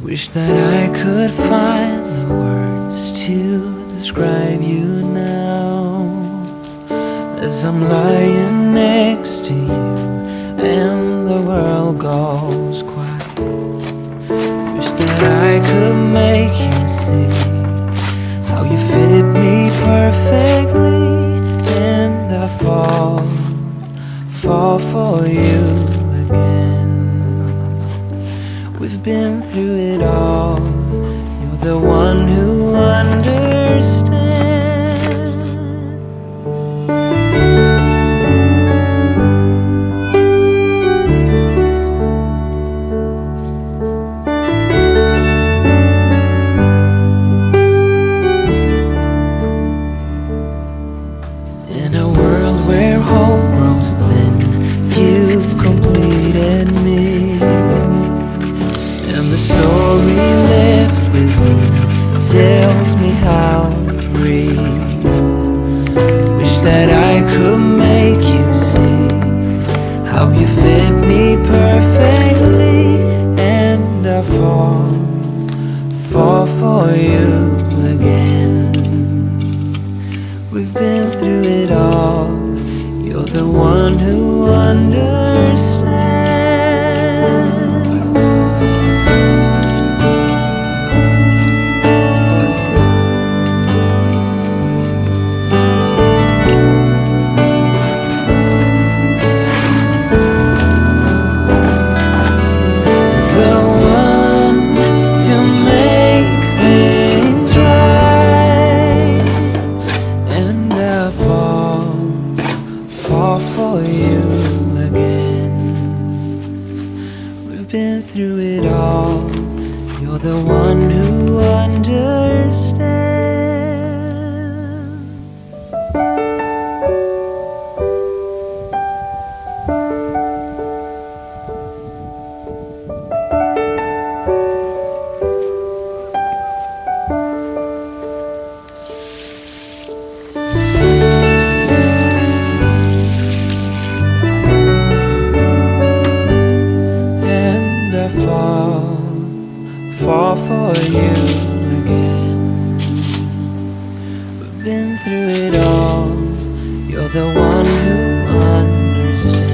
Wish that I could find the words to describe you now, as I'm lying next to you and the world goes quiet. Wish that I could make you see how you fit me perfectly, and I fall for you again. We've been through it all. You're the one who understands. In a world where hope grows thin, you've completed me. And the story left within tells me how to breathe. Wish that I could make you see how you fit me perfectly, and I fall for you again. We've been through it all. You're the one who understands. Been through it all. You're the one who understands. Fall for you again. We've been through it all. You're the one who understands.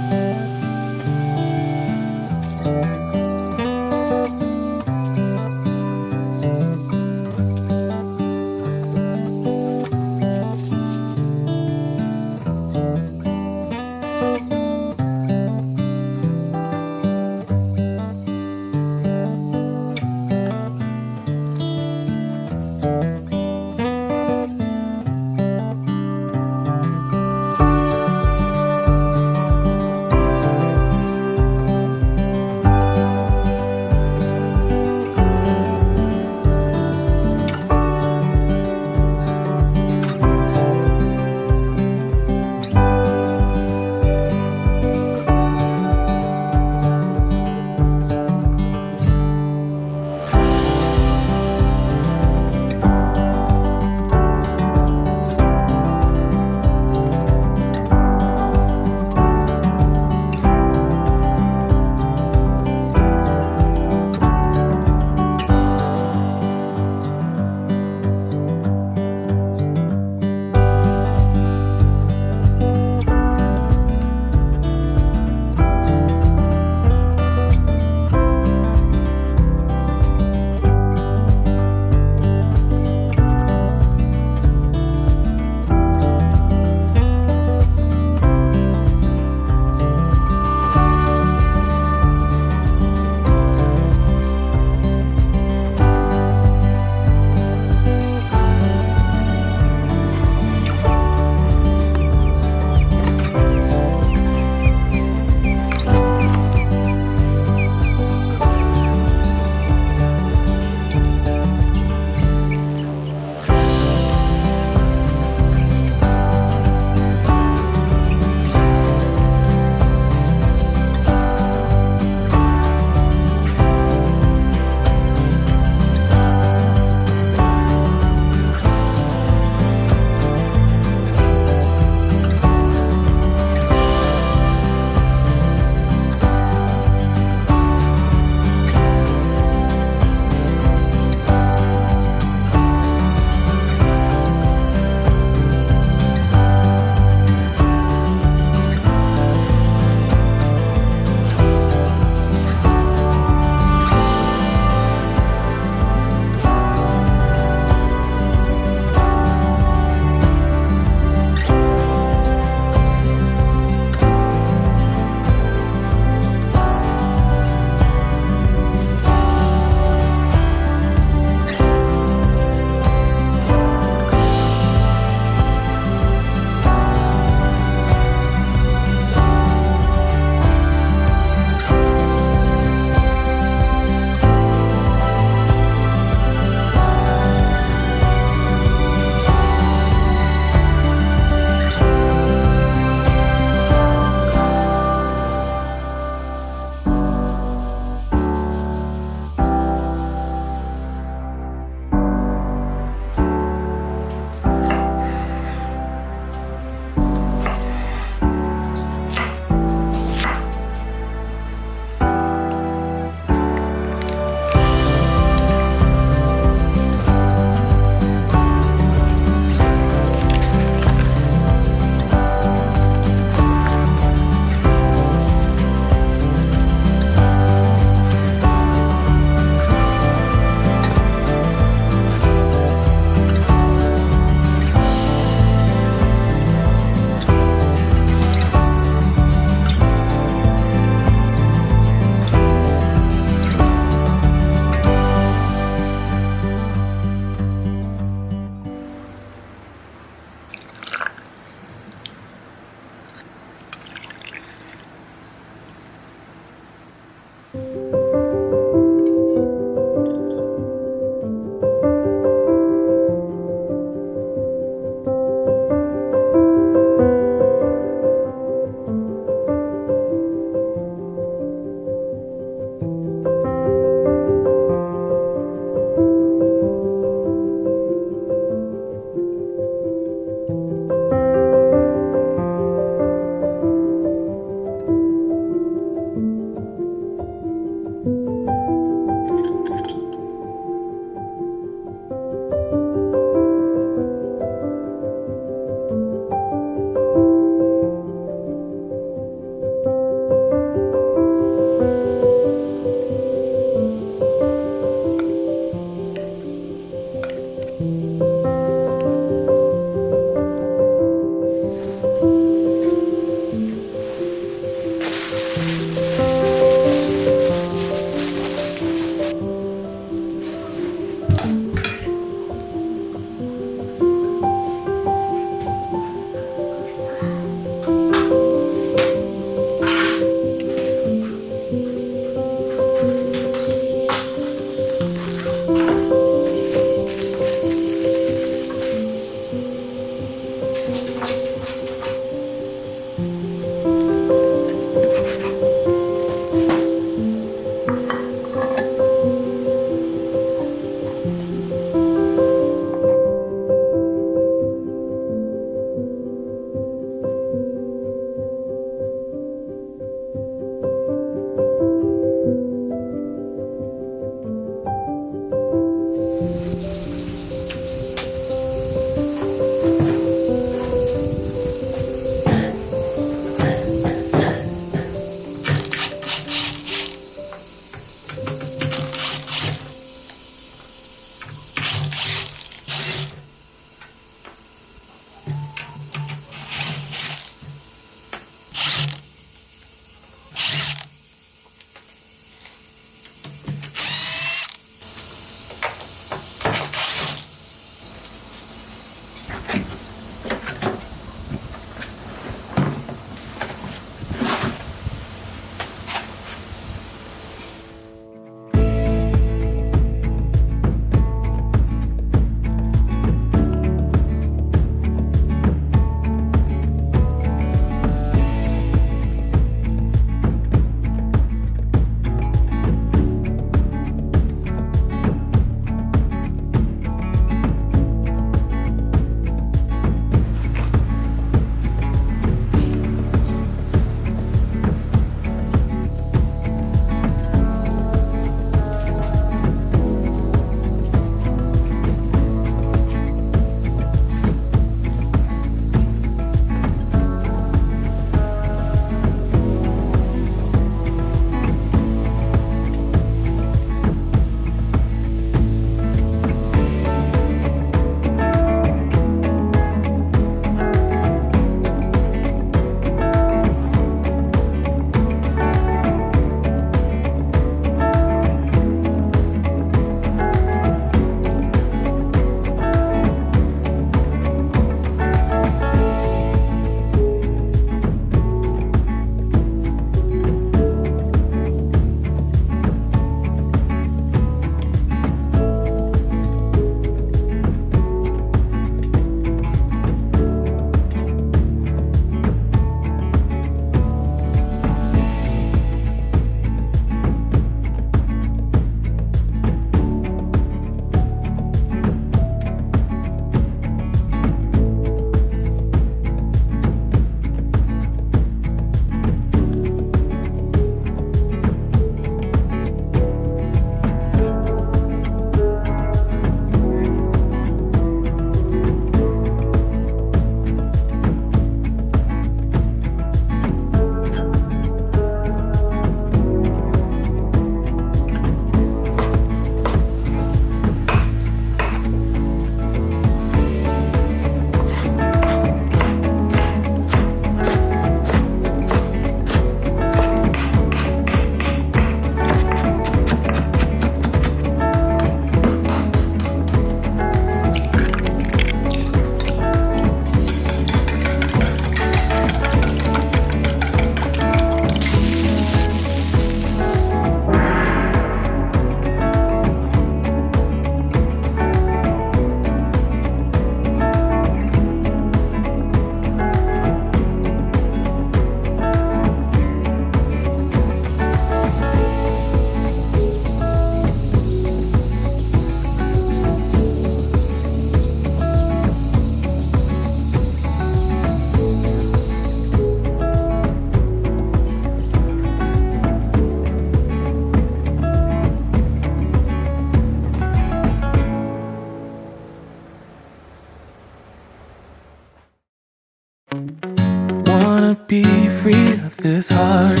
be free of this heart,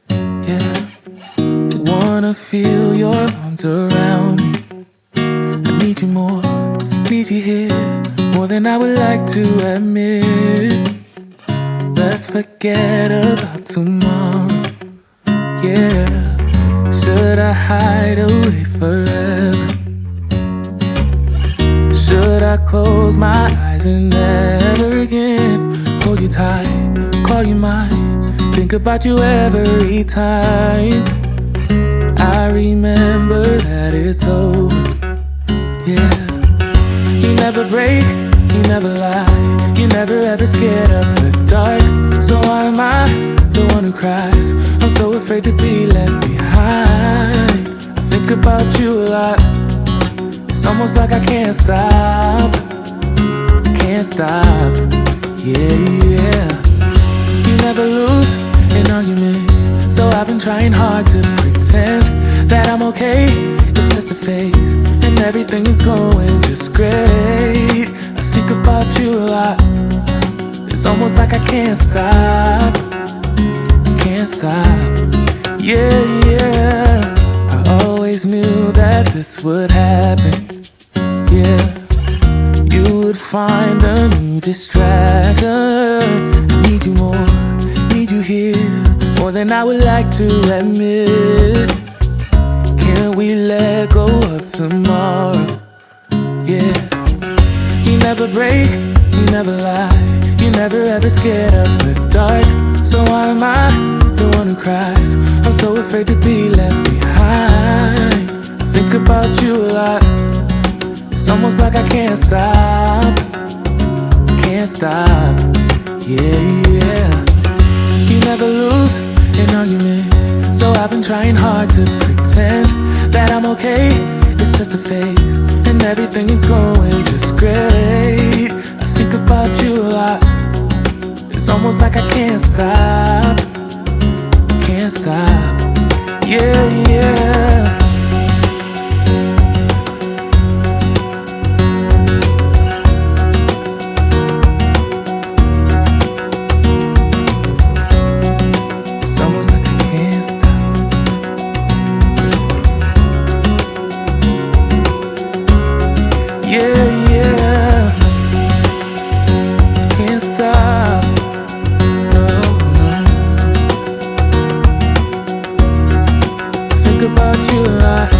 yeah. Wanna feel your arms around me. I need you more, need you here, more than I would like to admit. Let's forget about tomorrow, yeah. Should I hide away forever? Should I close my eyes and never again hold you tight, call you mine, think about you every time? I remember that it's over, yeah. You never break, you never lie, you're never ever scared of the dark. So why am I the one who cries? I'm so afraid to be left behind. I think about you a lot, it's almost like I can't stop, yeah, yeah. You never lose an argument, so I've been trying hard to pretend that I'm okay, it's just a phase, and everything is going just great. I think about you a lot, it's almost like I can't stop, yeah, yeah. I always knew that this would happen, yeah. You would find a new distraction. I need you more, need you here, more than I would like to admit. Can we let go of tomorrow, yeah. You never break, you never lie, you never ever scared of the dark. So why am I the one who cries? I'm so afraid to be left behind. I think about you a lot. It's almost like I can't stop, can't stop. Yeah, yeah. You never lose an argument, so I've been trying hard to pretend that I'm okay. It's just a phase, and everything is going just great. I think about you a lot. It's almost like I can't stop, can't stop. Yeah, yeah. It's almost like I can't stop. Yeah, yeah. Can't stop. No, no. Think about you a lot.